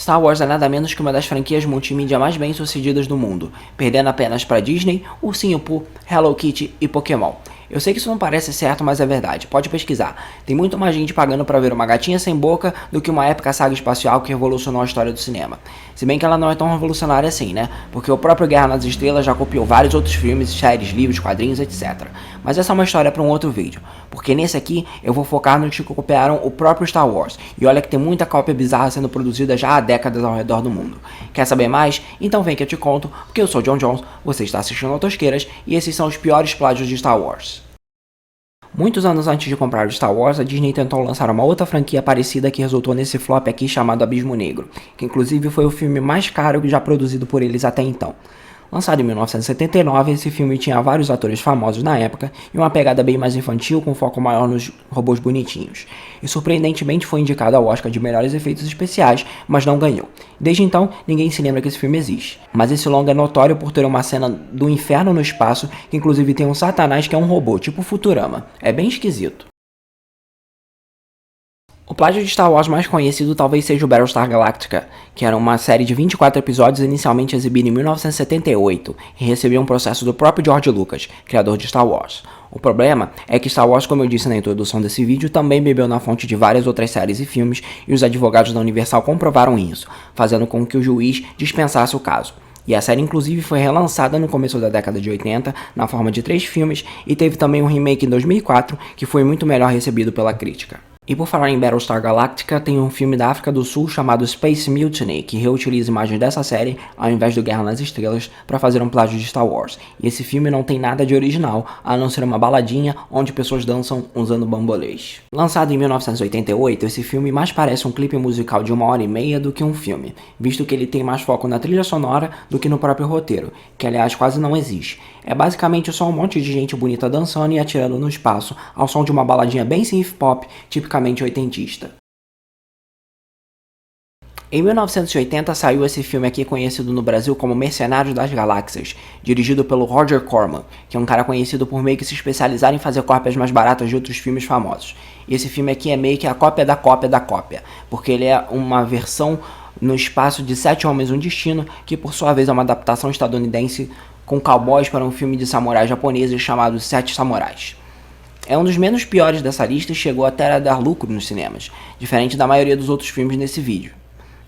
Star Wars é nada menos que uma das franquias multimídia mais bem-sucedidas do mundo, perdendo apenas para Disney, Ursinho Pooh, Hello Kitty e Pokémon. Eu sei que isso não parece certo, mas é verdade, pode pesquisar. Tem muito mais gente pagando para ver uma gatinha sem boca do que uma épica saga espacial que revolucionou a história do cinema. Se bem que ela não é tão revolucionária assim, né? Porque o próprio Guerra nas Estrelas já copiou vários outros filmes, séries, livros, quadrinhos, etc. Mas essa é uma história para um outro vídeo, porque nesse aqui eu vou focar nos que copiaram o próprio Star Wars. E olha que tem muita cópia bizarra sendo produzida já há décadas ao redor do mundo. Quer saber mais? Então vem que eu te conto, porque eu sou John Jones, você está assistindo ao Tosqueiras e esses são os piores plágios de Star Wars. Muitos anos antes de comprar o Star Wars, a Disney tentou lançar uma outra franquia parecida que resultou nesse flop aqui chamado Abismo Negro, que inclusive foi o filme mais caro já produzido por eles até então. Lançado em 1979, esse filme tinha vários atores famosos na época e uma pegada bem mais infantil com foco maior nos robôs bonitinhos. E surpreendentemente foi indicado ao Oscar de melhores efeitos especiais, mas não ganhou. Desde então, ninguém se lembra que esse filme existe. Mas esse longa é notório por ter uma cena do inferno no espaço, que inclusive tem um satanás que é um robô, tipo Futurama. É bem esquisito. O plágio de Star Wars mais conhecido talvez seja o Battlestar Galactica, que era uma série de 24 episódios inicialmente exibida em 1978 e recebeu um processo do próprio George Lucas, criador de Star Wars. O problema é que Star Wars, como eu disse na introdução desse vídeo, também bebeu na fonte de várias outras séries e filmes e os advogados da Universal comprovaram isso, fazendo com que o juiz dispensasse o caso. E a série inclusive foi relançada no começo da década de 80, na forma de 3 filmes, e teve também um remake em 2004, que foi muito melhor recebido pela crítica. E por falar em Battlestar Galactica, tem um filme da África do Sul chamado Space Mutiny, que reutiliza imagens dessa série, ao invés do Guerra nas Estrelas, para fazer um plágio de Star Wars. E esse filme não tem nada de original, a não ser uma baladinha onde pessoas dançam usando bambolês. Lançado em 1988, esse filme mais parece um clipe musical de 1h30 do que um filme, visto que ele tem mais foco na trilha sonora do que no próprio roteiro, que aliás quase não existe. É basicamente só um monte de gente bonita dançando e atirando no espaço, ao som de uma baladinha bem synth pop, tipicamente oitentista. Em 1980 saiu esse filme aqui conhecido no Brasil como Mercenários das Galáxias, dirigido pelo Roger Corman, que é um cara conhecido por meio que se especializar em fazer cópias mais baratas de outros filmes famosos. E esse filme aqui é meio que a cópia da cópia da cópia, porque ele é uma versão no espaço de 7 Homens e um Destino, que por sua vez é uma adaptação estadunidense com cowboys para um filme de samurais japoneses chamado Sete Samurais. É um dos menos piores dessa lista e chegou até a dar lucro nos cinemas, diferente da maioria dos outros filmes nesse vídeo.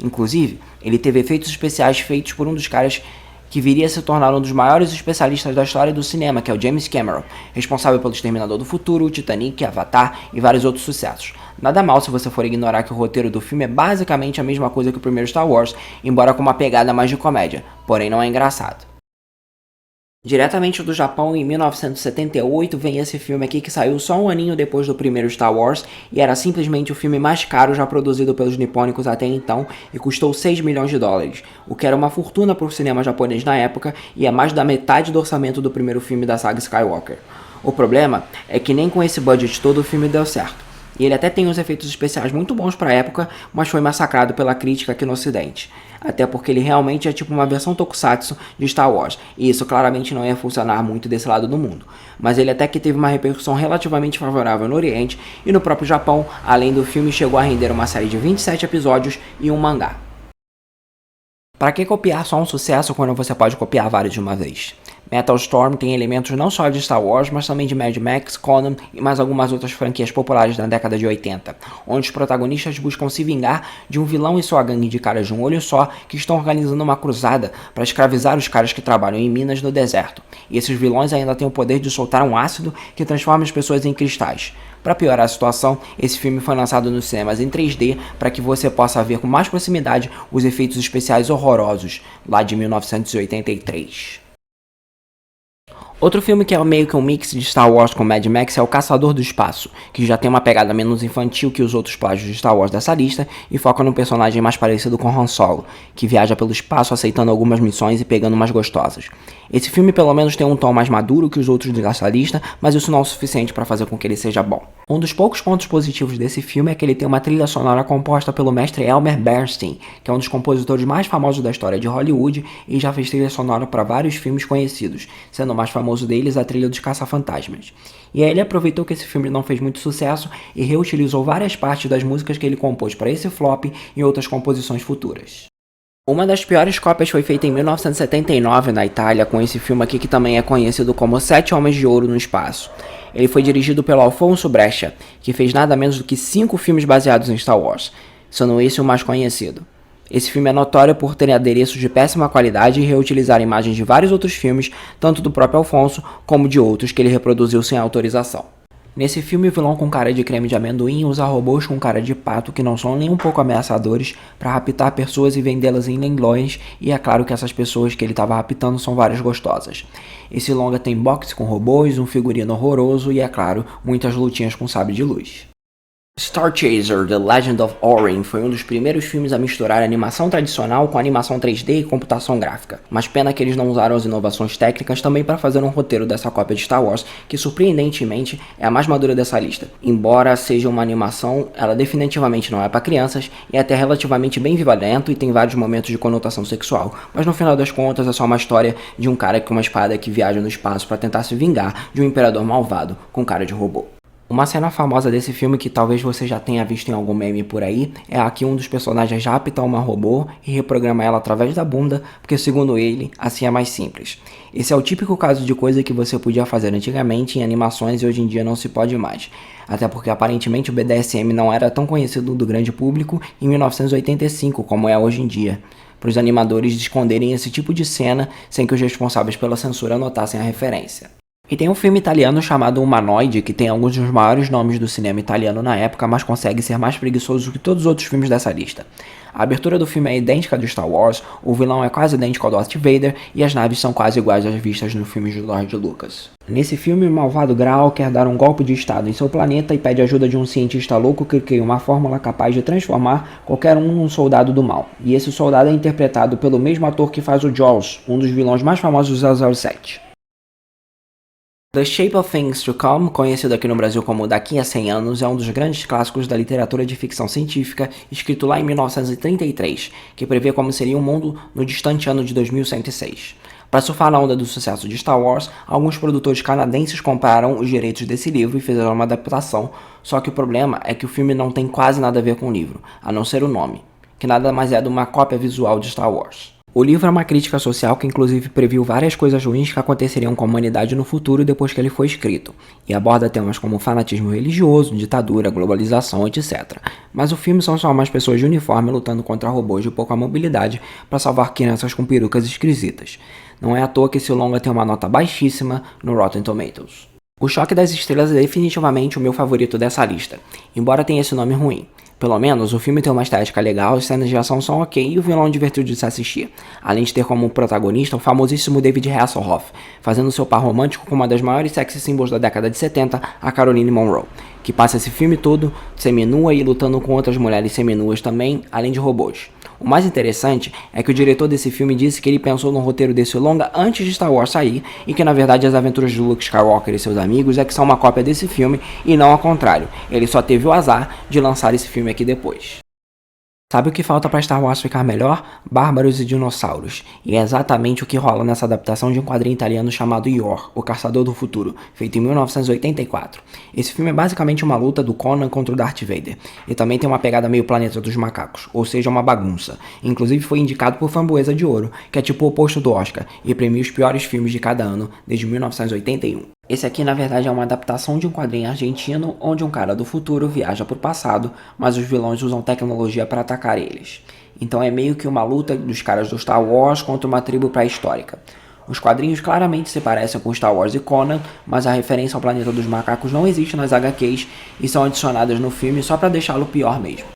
Inclusive, ele teve efeitos especiais feitos por um dos caras que viria a se tornar um dos maiores especialistas da história do cinema, que é o James Cameron, responsável pelo Exterminador do Futuro, Titanic, Avatar e vários outros sucessos. Nada mal se você for ignorar que o roteiro do filme é basicamente a mesma coisa que o primeiro Star Wars, embora com uma pegada mais de comédia, porém não é engraçado. Diretamente do Japão, em 1978, vem esse filme aqui que saiu só um aninho depois do primeiro Star Wars e era simplesmente o filme mais caro já produzido pelos nipônicos até então e custou 6 milhões de dólares, o que era uma fortuna para o cinema japonês na época e é mais da metade do orçamento do primeiro filme da saga Skywalker. O problema é que nem com esse budget todo o filme deu certo. E ele até tem uns efeitos especiais muito bons para a época, mas foi massacrado pela crítica aqui no ocidente. Até porque ele realmente é tipo uma versão tokusatsu de Star Wars, e isso claramente não ia funcionar muito desse lado do mundo. Mas ele até que teve uma repercussão relativamente favorável no Oriente, e no próprio Japão, além do filme chegou a render uma série de 27 episódios e um mangá. Para que copiar só um sucesso quando você pode copiar vários de uma vez? Metal Storm tem elementos não só de Star Wars, mas também de Mad Max, Conan e mais algumas outras franquias populares da década de 80, onde os protagonistas buscam se vingar de um vilão e sua gangue de caras de um olho só que estão organizando uma cruzada para escravizar os caras que trabalham em minas no deserto. E esses vilões ainda têm o poder de soltar um ácido que transforma as pessoas em cristais. Para piorar a situação, esse filme foi lançado nos cinemas em 3D para que você possa ver com mais proximidade os efeitos especiais horrorosos, lá de 1983. Outro filme que é meio que um mix de Star Wars com Mad Max é O Caçador do Espaço, que já tem uma pegada menos infantil que os outros plágios de Star Wars dessa lista e foca num personagem mais parecido com Han Solo, que viaja pelo espaço aceitando algumas missões e pegando umas gostosas. Esse filme pelo menos tem um tom mais maduro que os outros dessa lista, mas isso não é o suficiente para fazer com que ele seja bom. Um dos poucos pontos positivos desse filme é que ele tem uma trilha sonora composta pelo mestre Elmer Bernstein, que é um dos compositores mais famosos da história de Hollywood e já fez trilha sonora para vários filmes conhecidos, sendo o mais famoso famoso deles, a trilha dos Caça-Fantasmas. E aí ele aproveitou que esse filme não fez muito sucesso e reutilizou várias partes das músicas que ele compôs para esse flop em outras composições futuras. Uma das piores cópias foi feita em 1979 na Itália, com esse filme aqui que também é conhecido como Sete Homens de Ouro no Espaço. Ele foi dirigido pelo Alfonso Brescia, que fez nada menos do que 5 filmes baseados em Star Wars, sendo esse o mais conhecido. Esse filme é notório por ter adereços de péssima qualidade e reutilizar imagens de vários outros filmes, tanto do próprio Alfonso como de outros que ele reproduziu sem autorização. Nesse filme, o vilão com cara de creme de amendoim usa robôs com cara de pato que não são nem um pouco ameaçadores para raptar pessoas e vendê-las em leilões, e é claro que essas pessoas que ele estava raptando são várias gostosas. Esse longa tem boxe com robôs, um figurino horroroso e, é claro, muitas lutinhas com sabre de luz. Star Chaser: The Legend of Orin foi um dos primeiros filmes a misturar animação tradicional com animação 3D e computação gráfica, mas pena que eles não usaram as inovações técnicas também para fazer um roteiro dessa cópia de Star Wars, que surpreendentemente é a mais madura dessa lista. Embora seja uma animação, ela definitivamente não é para crianças e é até relativamente bem violento e tem vários momentos de conotação sexual, mas no final das contas é só uma história de um cara com uma espada que viaja no espaço para tentar se vingar de um imperador malvado com cara de robô. Uma cena famosa desse filme que talvez você já tenha visto em algum meme por aí é a que um dos personagens rapta uma robô e reprograma ela através da bunda, porque segundo ele, assim é mais simples. Esse é o típico caso de coisa que você podia fazer antigamente em animações e hoje em dia não se pode mais. Até porque aparentemente o BDSM não era tão conhecido do grande público em 1985 como é hoje em dia, para os animadores esconderem esse tipo de cena sem que os responsáveis pela censura notassem a referência. E tem um filme italiano chamado Humanoide, que tem alguns dos maiores nomes do cinema italiano na época, mas consegue ser mais preguiçoso que todos os outros filmes dessa lista. A abertura do filme é idêntica do Star Wars, o vilão é quase idêntico ao Darth Vader e as naves são quase iguais às vistas no filme de George Lucas. Nesse filme, o malvado Graal quer dar um golpe de estado em seu planeta e pede ajuda de um cientista louco que cria uma fórmula capaz de transformar qualquer um num soldado do mal. E esse soldado é interpretado pelo mesmo ator que faz o Jaws, um dos vilões mais famosos do 007. The Shape of Things to Come, conhecido aqui no Brasil como Daqui a 100 Anos, é um dos grandes clássicos da literatura de ficção científica, escrito lá em 1933, que prevê como seria o mundo no distante ano de 2106. Para surfar na onda do sucesso de Star Wars, alguns produtores canadenses compraram os direitos desse livro e fizeram uma adaptação, só que o problema é que o filme não tem quase nada a ver com o livro, a não ser o nome, que nada mais é de uma cópia visual de Star Wars. O livro é uma crítica social que inclusive previu várias coisas ruins que aconteceriam com a humanidade no futuro depois que ele foi escrito, e aborda temas como fanatismo religioso, ditadura, globalização, etc. Mas o filme são só umas pessoas de uniforme lutando contra robôs de pouca mobilidade para salvar crianças com perucas esquisitas. Não é à toa que esse longa tem uma nota baixíssima no Rotten Tomatoes. O Choque das Estrelas é definitivamente o meu favorito dessa lista, embora tenha esse nome ruim. Pelo menos, o filme tem uma estética legal, as cenas de ação são ok e o vilão é divertido de se assistir, além de ter como protagonista o famosíssimo David Hasselhoff, fazendo seu par romântico com uma das maiores sex symbols da década de 70, a Caroline Munro, que passa esse filme todo seminua e lutando com outras mulheres seminuas também, além de robôs. O mais interessante é que o diretor desse filme disse que ele pensou no roteiro desse longa antes de Star Wars sair e que na verdade as aventuras de Luke Skywalker e seus amigos é que são uma cópia desse filme e não ao contrário, ele só teve o azar de lançar esse filme aqui depois. Sabe o que falta para Star Wars ficar melhor? Bárbaros e dinossauros. E é exatamente o que rola nessa adaptação de um quadrinho italiano chamado Yor, o Caçador do Futuro, feito em 1984. Esse filme é basicamente uma luta do Conan contra o Darth Vader. E também tem uma pegada meio Planeta dos Macacos, ou seja, uma bagunça. Inclusive foi indicado por Framboesa de Ouro, que é tipo o oposto do Oscar, e premia os piores filmes de cada ano desde 1981. Esse aqui na verdade é uma adaptação de um quadrinho argentino onde um cara do futuro viaja pro passado, mas os vilões usam tecnologia para atacar eles. Então é meio que uma luta dos caras do Star Wars contra uma tribo pré-histórica. Os quadrinhos claramente se parecem com Star Wars e Conan, mas a referência ao Planeta dos Macacos não existe nas HQs e são adicionadas no filme só para deixá-lo pior mesmo.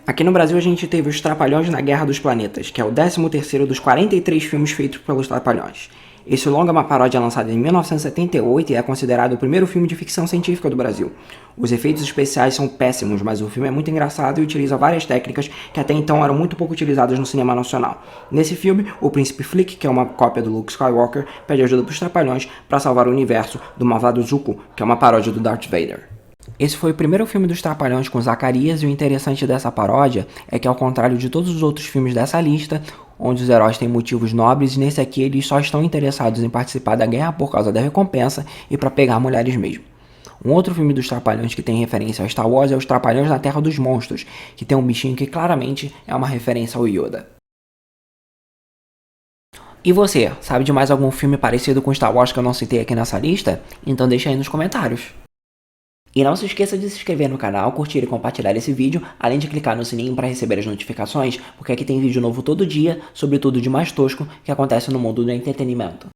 Aqui no Brasil a gente teve os Trapalhões na Guerra dos Planetas, que é o 13º dos 43 filmes feitos pelos Trapalhões. Esse longa é uma paródia lançada em 1978 e é considerado o primeiro filme de ficção científica do Brasil. Os efeitos especiais são péssimos, mas o filme é muito engraçado e utiliza várias técnicas que até então eram muito pouco utilizadas no cinema nacional. Nesse filme, o Príncipe Flick, que é uma cópia do Luke Skywalker, pede ajuda para os Trapalhões para salvar o universo do malvado Zuko, que é uma paródia do Darth Vader. Esse foi o primeiro filme dos Trapalhões com Zacarias e o interessante dessa paródia é que, ao contrário de todos os outros filmes dessa lista, onde os heróis têm motivos nobres e nesse aqui eles só estão interessados em participar da guerra por causa da recompensa e para pegar mulheres mesmo. Um outro filme dos Trapalhões que tem referência ao Star Wars é os Trapalhões na Terra dos Monstros, que tem um bichinho que claramente é uma referência ao Yoda. E você, sabe de mais algum filme parecido com Star Wars que eu não citei aqui nessa lista? Então deixa aí nos comentários. E não se esqueça de se inscrever no canal, curtir e compartilhar esse vídeo, além de clicar no sininho para receber as notificações, porque aqui tem vídeo novo todo dia sobre tudo de mais tosco que acontece no mundo do entretenimento.